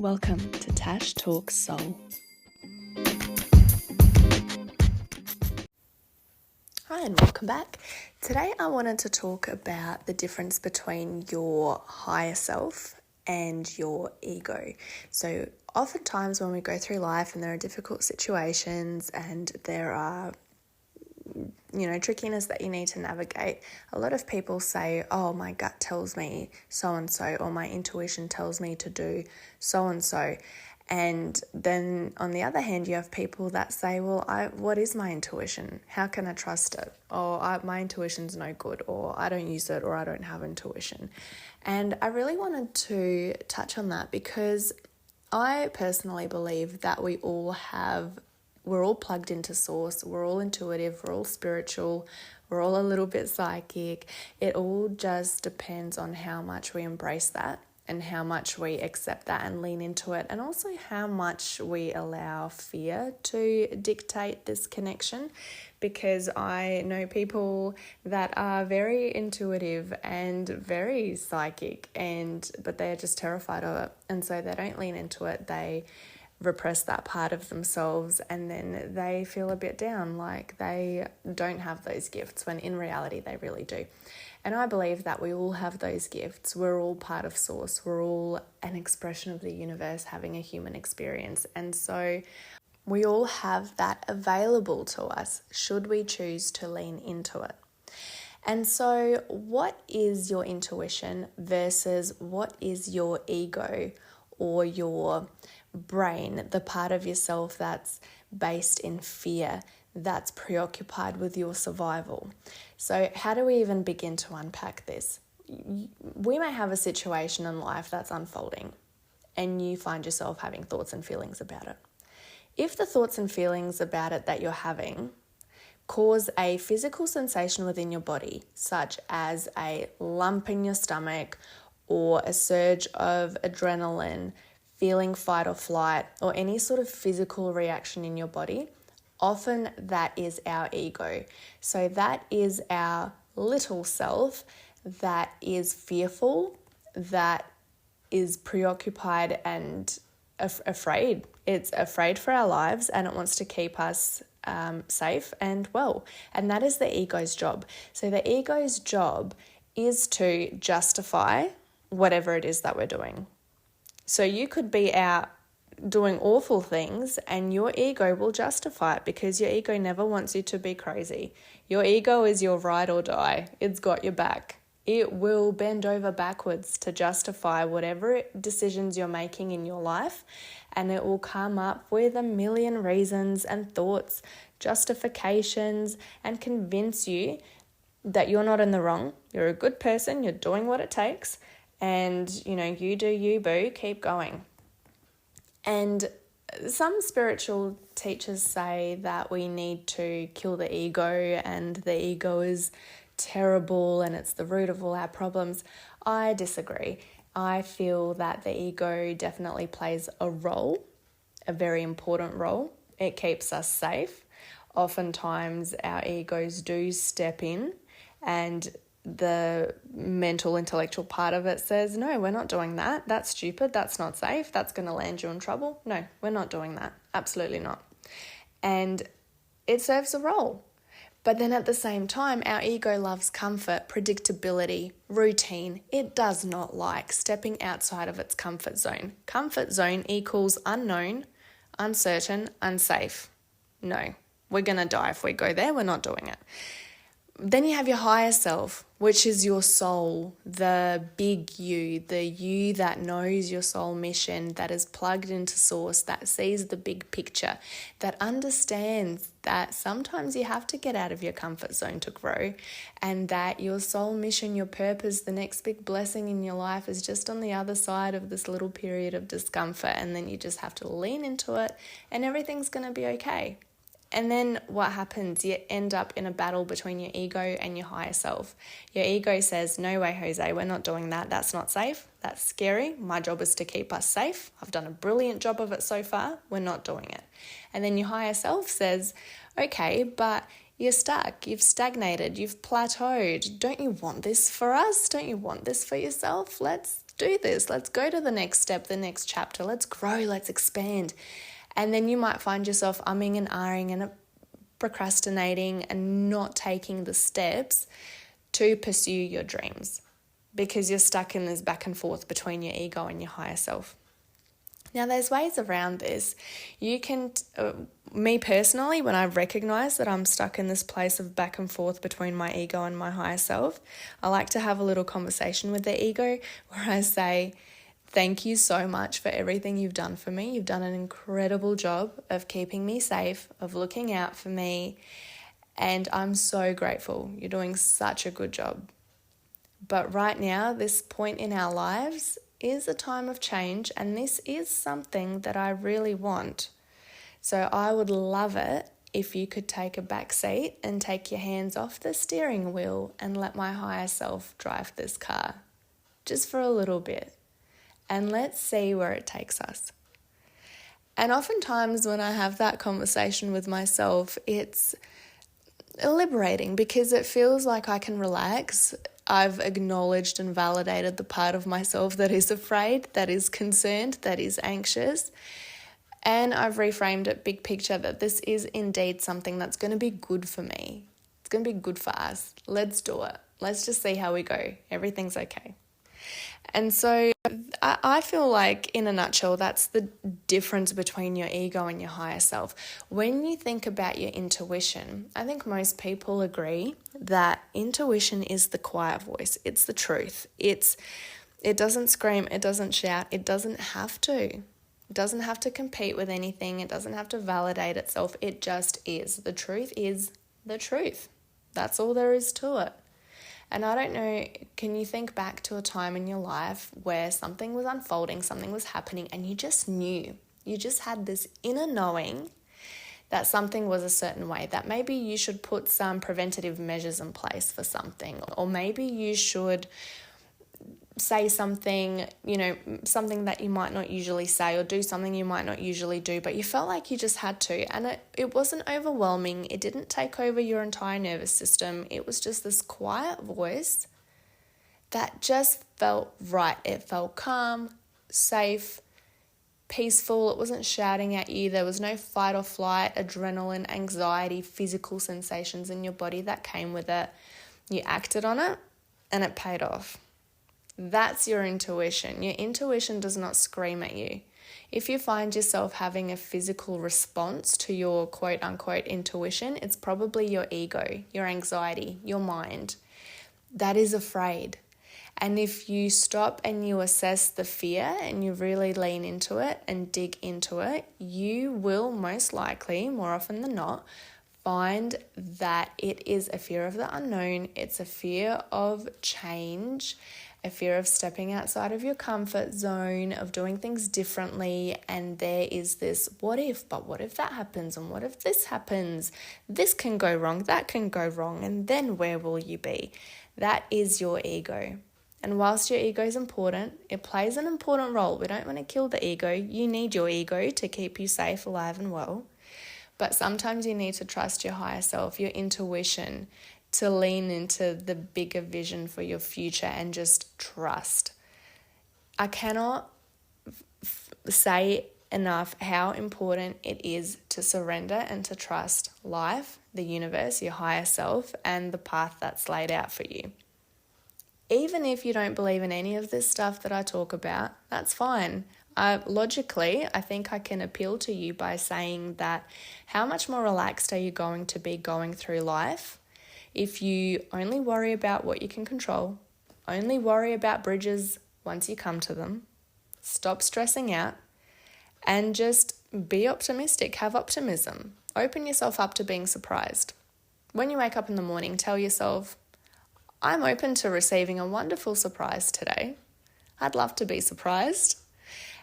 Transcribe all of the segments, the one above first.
Welcome to Tash Talks Soul. Hi and welcome back. Today I wanted to talk about the difference between your higher self and your ego. So oftentimes when we go through life and there are difficult situations and there are trickiness that you need to navigate, a lot of people say, oh, my gut tells me so-and-so, or my intuition tells me to do so-and-so. And then on the other hand, you have people that say, well, what is my intuition? How can I trust it? Or my intuition's no good, or I don't use it, or I don't have intuition. And I really wanted to touch on that because I personally believe that we're all plugged into source, we're all intuitive, we're all spiritual, we're all a little bit psychic. It all just depends on how much we embrace that and how much we accept that and lean into it, and also how much we allow fear to dictate this connection. Because I know people that are very intuitive and very psychic, but they are just terrified of it, and so they don't lean into it. They repress that part of themselves, and then they feel a bit down, like they don't have those gifts, when in reality they really do. And I believe that we all have those gifts. We're all part of source. We're all an expression of the universe having a human experience. And so we all have that available to us should we choose to lean into it. And so what is your intuition versus what is your ego or your brain, the part of yourself that's based in fear, that's preoccupied with your survival? So how do we even begin to unpack this? We may have a situation in life that's unfolding and you find yourself having thoughts and feelings about it. If the thoughts and feelings about it that you're having cause a physical sensation within your body, such as a lump in your stomach or a surge of adrenaline, feeling fight or flight, or any sort of physical reaction in your body, often that is our ego. So that is our little self that is fearful, that is preoccupied and afraid. It's afraid for our lives and it wants to keep us safe and well. And that is the ego's job. So the ego's job is to justify whatever it is that we're doing. So you could be out doing awful things and your ego will justify it, because your ego never wants you to be crazy. Your ego is your ride or die. It's got your back. It will bend over backwards to justify whatever decisions you're making in your life, and it will come up with a million reasons and thoughts, justifications, and convince you that you're not in the wrong. You're a good person. You're doing what it takes. And, you do you, boo, keep going. And some spiritual teachers say that we need to kill the ego, and the ego is terrible and it's the root of all our problems. I disagree. I feel that the ego definitely plays a role, a very important role. It keeps us safe. Oftentimes our egos do step in, and the mental, intellectual part of it says, no, we're not doing that. That's stupid. That's not safe. That's going to land you in trouble. No, we're not doing that. Absolutely not. And it serves a role. But then at the same time, our ego loves comfort, predictability, routine. It does not like stepping outside of its comfort zone. Comfort zone equals unknown, uncertain, unsafe. No, we're going to die if we go there. We're not doing it. Then you have your higher self, which is your soul, the big you, the you that knows your soul mission, that is plugged into source, that sees the big picture, that understands that sometimes you have to get out of your comfort zone to grow, and that your soul mission, your purpose, the next big blessing in your life is just on the other side of this little period of discomfort, and then you just have to lean into it and everything's going to be okay. And then what happens? You end up in a battle between your ego and your higher self. Your ego says, no way, Jose, we're not doing that. That's not safe. That's scary. My job is to keep us safe. I've done a brilliant job of it so far. We're not doing it. And then your higher self says, okay, but you're stuck. You've stagnated. You've plateaued. Don't you want this for us? Don't you want this for yourself? Let's do this. Let's go to the next step, the next chapter. Let's grow, let's expand. And then you might find yourself umming and ahhing and procrastinating and not taking the steps to pursue your dreams because you're stuck in this back and forth between your ego and your higher self. Now, there's ways around this. You can, me personally, when I recognize that I'm stuck in this place of back and forth between my ego and my higher self, I like to have a little conversation with the ego where I say, thank you so much for everything you've done for me. You've done an incredible job of keeping me safe, of looking out for me, and I'm so grateful. You're doing such a good job. But right now, this point in our lives is a time of change, and this is something that I really want. So I would love it if you could take a back seat and take your hands off the steering wheel and let my higher self drive this car just for a little bit. And let's see where it takes us. And oftentimes when I have that conversation with myself, it's liberating because it feels like I can relax. I've acknowledged and validated the part of myself that is afraid, that is concerned, that is anxious. And I've reframed it big picture that this is indeed something that's going to be good for me. It's going to be good for us. Let's do it. Let's just see how we go. Everything's okay. And so I feel like, in a nutshell, that's the difference between your ego and your higher self. When you think about your intuition, I think most people agree that intuition is the quiet voice. It's the truth. It doesn't scream. It doesn't shout. It doesn't have to. It doesn't have to compete with anything. It doesn't have to validate itself. It just is. The truth is the truth. That's all there is to it. And I don't know, can you think back to a time in your life where something was unfolding, something was happening, and you just knew, you just had this inner knowing that something was a certain way, that maybe you should put some preventative measures in place for something, or maybe you should say something, something that you might not usually say, or do something you might not usually do, but you felt like you just had to. And it wasn't overwhelming. It didn't take over your entire nervous system. It was just this quiet voice that just felt right. It felt calm, safe, peaceful. It wasn't shouting at you. There was no fight or flight, adrenaline, anxiety, physical sensations in your body that came with it. You acted on it and it paid off. That's your intuition. Your intuition does not scream at you. If you find yourself having a physical response to your quote unquote intuition, it's probably your ego, your anxiety, your mind that is afraid. And if you stop and you assess the fear and you really lean into it and dig into it, you will most likely, more often than not, find that it is a fear of the unknown. It's a fear of change, a fear of stepping outside of your comfort zone, of doing things differently. And there is this what if, but what if that happens? And what if this happens? This can go wrong, that can go wrong. And then where will you be? That is your ego. And whilst your ego is important, it plays an important role. We don't want to kill the ego. You need your ego to keep you safe, alive, and well. But sometimes you need to trust your higher self, your intuition, to lean into the bigger vision for your future and just trust. I cannot say enough how important it is to surrender and to trust life, the universe, your higher self, and the path that's laid out for you. Even if you don't believe in any of this stuff that I talk about, that's fine. Logically, I think I can appeal to you by saying that how much more relaxed are you going to be going through life if you only worry about what you can control, only worry about bridges once you come to them, stop stressing out, and just be optimistic, have optimism. Open yourself up to being surprised. When you wake up in the morning, tell yourself, I'm open to receiving a wonderful surprise today. I'd love to be surprised.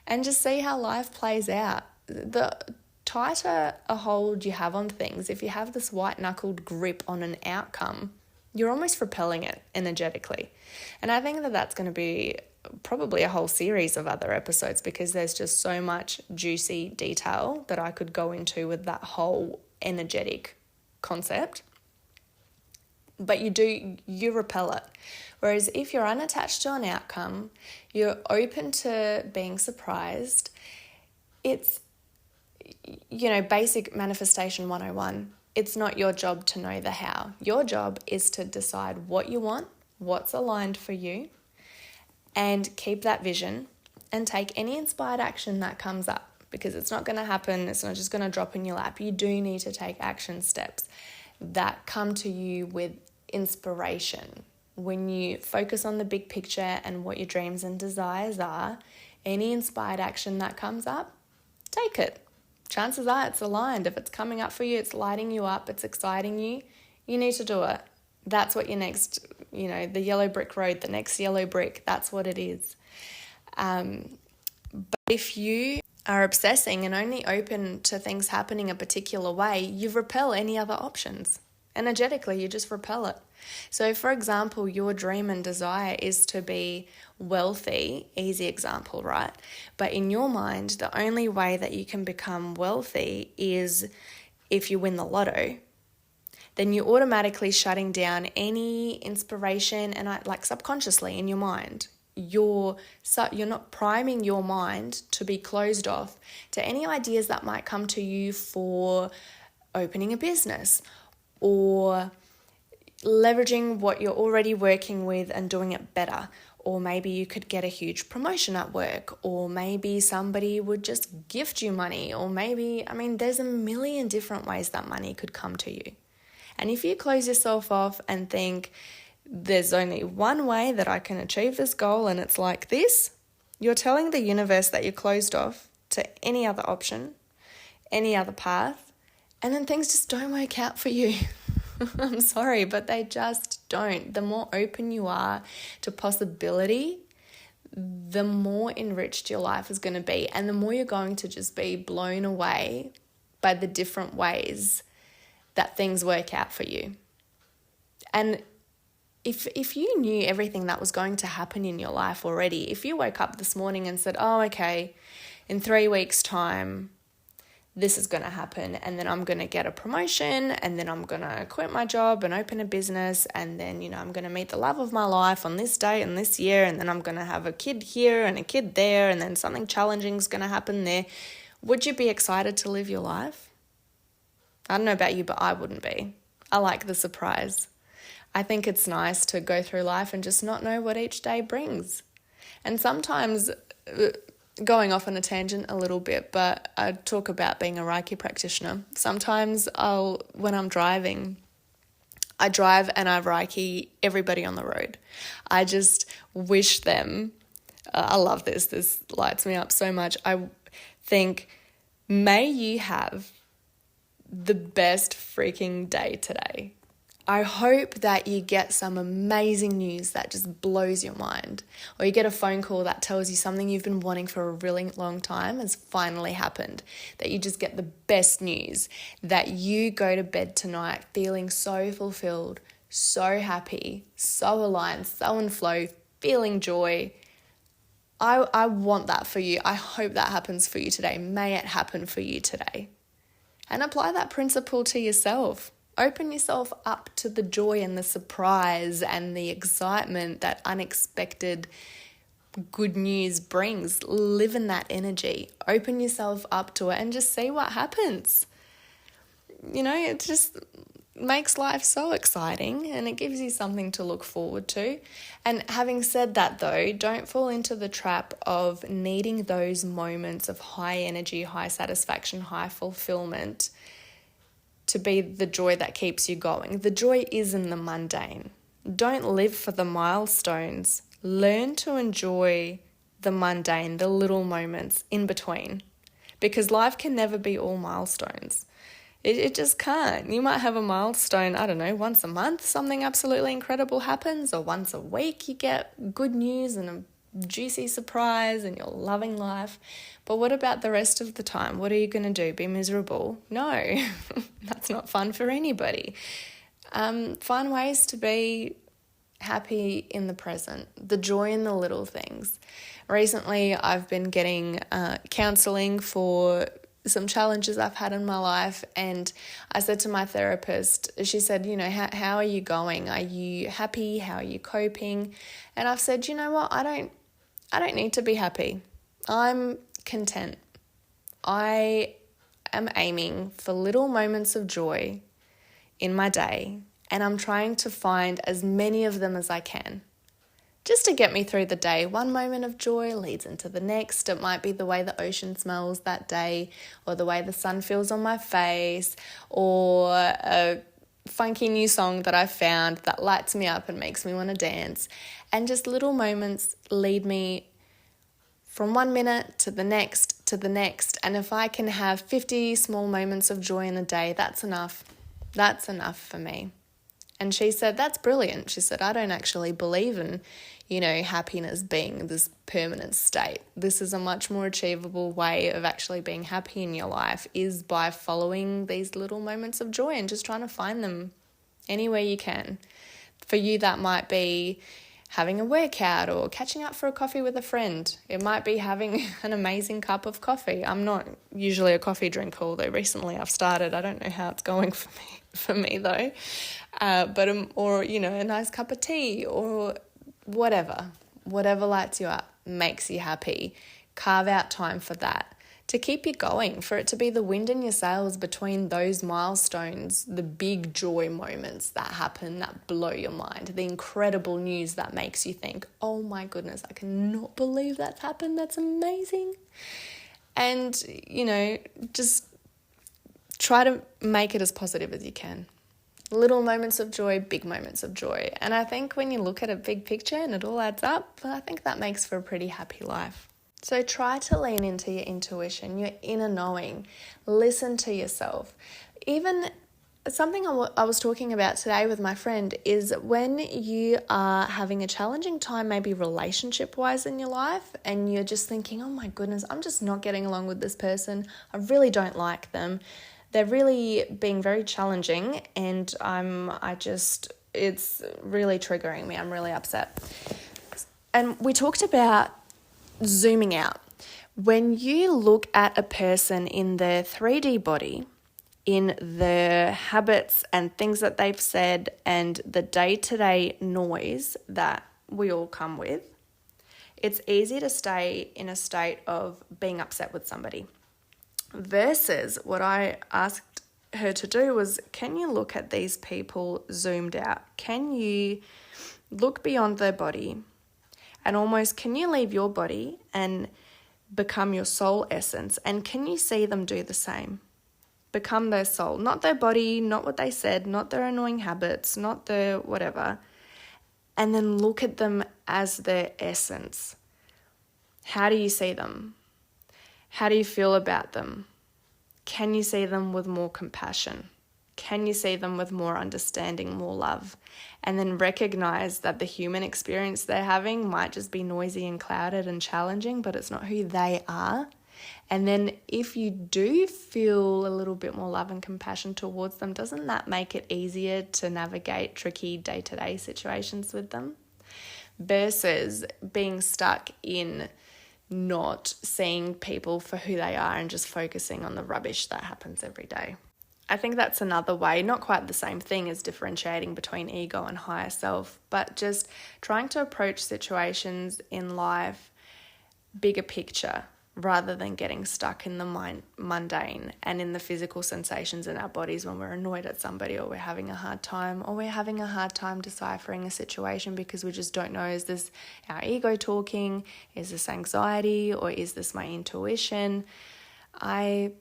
And just see how life plays out. The tighter a hold you have on things, if you have this white-knuckled grip on an outcome, you're almost repelling it energetically. And I think that that's going to be probably a whole series of other episodes because there's just so much juicy detail that I could go into with that whole energetic concept. but you repel it. Whereas if you're unattached to an outcome, you're open to being surprised, it's, basic manifestation 101. It's not your job to know the how. Your job is to decide what you want, what's aligned for you, and keep that vision and take any inspired action that comes up, because it's not going to happen. It's not just going to drop in your lap. You do need to take action steps that come to you with inspiration. When you focus on the big picture and what your dreams and desires are, any inspired action that comes up, take it. Chances are it's aligned. If it's coming up for you, it's lighting you up, it's exciting you, you need to do it. That's what your next, the yellow brick road, the next yellow brick, that's what it is. But if you are obsessing and only open to things happening a particular way, you repel any other options. Energetically, you just repel it. So, for example, your dream and desire is to be wealthy, easy example, right? But in your mind, the only way that you can become wealthy is if you win the lotto. Then you're automatically shutting down any inspiration and subconsciously in your mind. You're not priming your mind to be closed off to any ideas that might come to you for opening a business or leveraging what you're already working with and doing it better. Or maybe you could get a huge promotion at work, or maybe somebody would just gift you money, or maybe, there's a million different ways that money could come to you. And if you close yourself off and think, there's only one way that I can achieve this goal and it's like this, you're telling the universe that you're closed off to any other option, any other path, and then things just don't work out for you. I'm sorry, but they just don't. The more open you are to possibility, the more enriched your life is going to be, and the more you're going to just be blown away by the different ways that things work out for you. And if you knew everything that was going to happen in your life already, if you woke up this morning and said, oh, okay, in 3 weeks' time, this is going to happen, and then I'm going to get a promotion, and then I'm going to quit my job and open a business, and then, I'm going to meet the love of my life on this date and this year, and then I'm going to have a kid here and a kid there, and then something challenging is going to happen there. Would you be excited to live your life? I don't know about you, but I wouldn't be. I like the surprise. I think it's nice to go through life and just not know what each day brings. And sometimes, going off on a tangent a little bit, but I talk about being a Reiki practitioner. Sometimes when I'm driving, I drive and I Reiki everybody on the road. I just wish them, I love this lights me up so much. I think, may you have the best freaking day today. I hope that you get some amazing news that just blows your mind, or you get a phone call that tells you something you've been wanting for a really long time has finally happened, that you just get the best news, that you go to bed tonight feeling so fulfilled, so happy, so aligned, so in flow, feeling joy. I want that for you. I hope that happens for you today. May it happen for you today. And apply that principle to yourself. Open yourself up to the joy and the surprise and the excitement that unexpected good news brings. Live in that energy. Open yourself up to it and just see what happens. It just makes life so exciting, and it gives you something to look forward to. And having said that though, don't fall into the trap of needing those moments of high energy, high satisfaction, high fulfillment to be the joy that keeps you going. The joy is in the mundane. Don't live for the milestones. Learn to enjoy the mundane, the little moments in between, because life can never be all milestones. It just can't. You might have a milestone, I don't know, once a month, something absolutely incredible happens, or once a week you get good news and a juicy surprise and you're loving life. But what about the rest of the time? What are you going to do? Be miserable? No, that's not fun for anybody. Find ways to be happy in the present, the joy in the little things. Recently, I've been getting counselling for some challenges I've had in my life. And I said to my therapist, she said, how are you going? Are you happy? How are you coping? And I've said, you know what? I don't need to be happy. I'm content. I am aiming for little moments of joy in my day, and I'm trying to find as many of them as I can, just to get me through the day. One moment of joy leads into the next. It might be the way the ocean smells that day, or the way the sun feels on my face, or a funky new song that I found that lights me up and makes me want to dance. And just little moments lead me from 1 minute to the next to the next. And if I can have 50 small moments of joy in a day, that's enough. That's enough for me. And she said, that's brilliant. She said, I don't actually believe in, happiness being this permanent state. This is a much more achievable way of actually being happy in your life, is by following these little moments of joy and just trying to find them anywhere you can. For you, that might be having a workout or catching up for a coffee with a friend. It might be having an amazing cup of coffee. I'm not usually a coffee drinker, although recently I've started. I don't know how it's going for me though. Or a nice cup of tea, or whatever lights you up, makes you happy. Carve out time for that, to keep you going, for it to be the wind in your sails between those milestones, the big joy moments that happen that blow your mind, the incredible news that makes you think, oh my goodness, I cannot believe that's happened. That's amazing. And, just try to make it as positive as you can. Little moments of joy, big moments of joy. And I think when you look at a big picture and it all adds up, I think that makes for a pretty happy life. So try to lean into your intuition, your inner knowing. Listen to yourself. Even something I was talking about today with my friend is when you are having a challenging time, maybe relationship-wise in your life, and you're just thinking, oh my goodness, I'm just not getting along with this person. I really don't like them. They're really being very challenging, and it's really triggering me. I'm really upset. And we talked about zooming out. When you look at a person in their 3D body, in their habits and things that they've said, and the day-to-day noise that we all come with, it's easy to stay in a state of being upset with somebody. Versus what I asked her to do was, can you look at these people zoomed out? Can you look beyond their body, and almost, can you leave your body and become your soul essence? And can you see them do the same? Become their soul, not their body, not what they said, not their annoying habits, not their whatever. And then look at them as their essence. How do you see them? How do you feel about them? Can you see them with more compassion? Can you see them with more understanding, more love? And then recognize that the human experience they're having might just be noisy and clouded and challenging, but it's not who they are. And then if you do feel a little bit more love and compassion towards them, doesn't that make it easier to navigate tricky day-to-day situations with them? Versus being stuck in not seeing people for who they are and just focusing on the rubbish that happens every day. I think that's another way, not quite the same thing as differentiating between ego and higher self, but just trying to approach situations in life bigger picture, rather than getting stuck in the mundane and in the physical sensations in our bodies when we're annoyed at somebody, or we're having a hard time, or we're having a hard time deciphering a situation because we just don't know, is this our ego talking? Is this anxiety? Or is this my intuition? I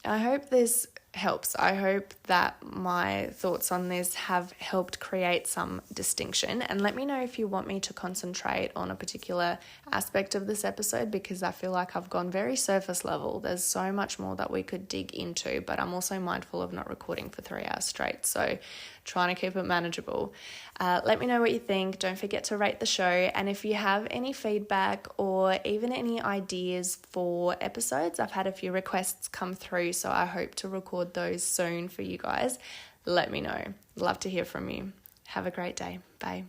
hope this helps. I hope that my thoughts on this have helped create some distinction, and let me know if you want me to concentrate on a particular aspect of this episode, because I feel like I've gone very surface level. There's so much more that we could dig into, but I'm also mindful of not recording for 3 hours straight, so trying to keep it manageable. Let me know what you think. Don't forget to rate the show, and if you have any feedback or even any ideas for episodes, I've had a few requests come through, so I hope to record those soon for you guys. Let me know. Love to hear from you. Have a great day. Bye.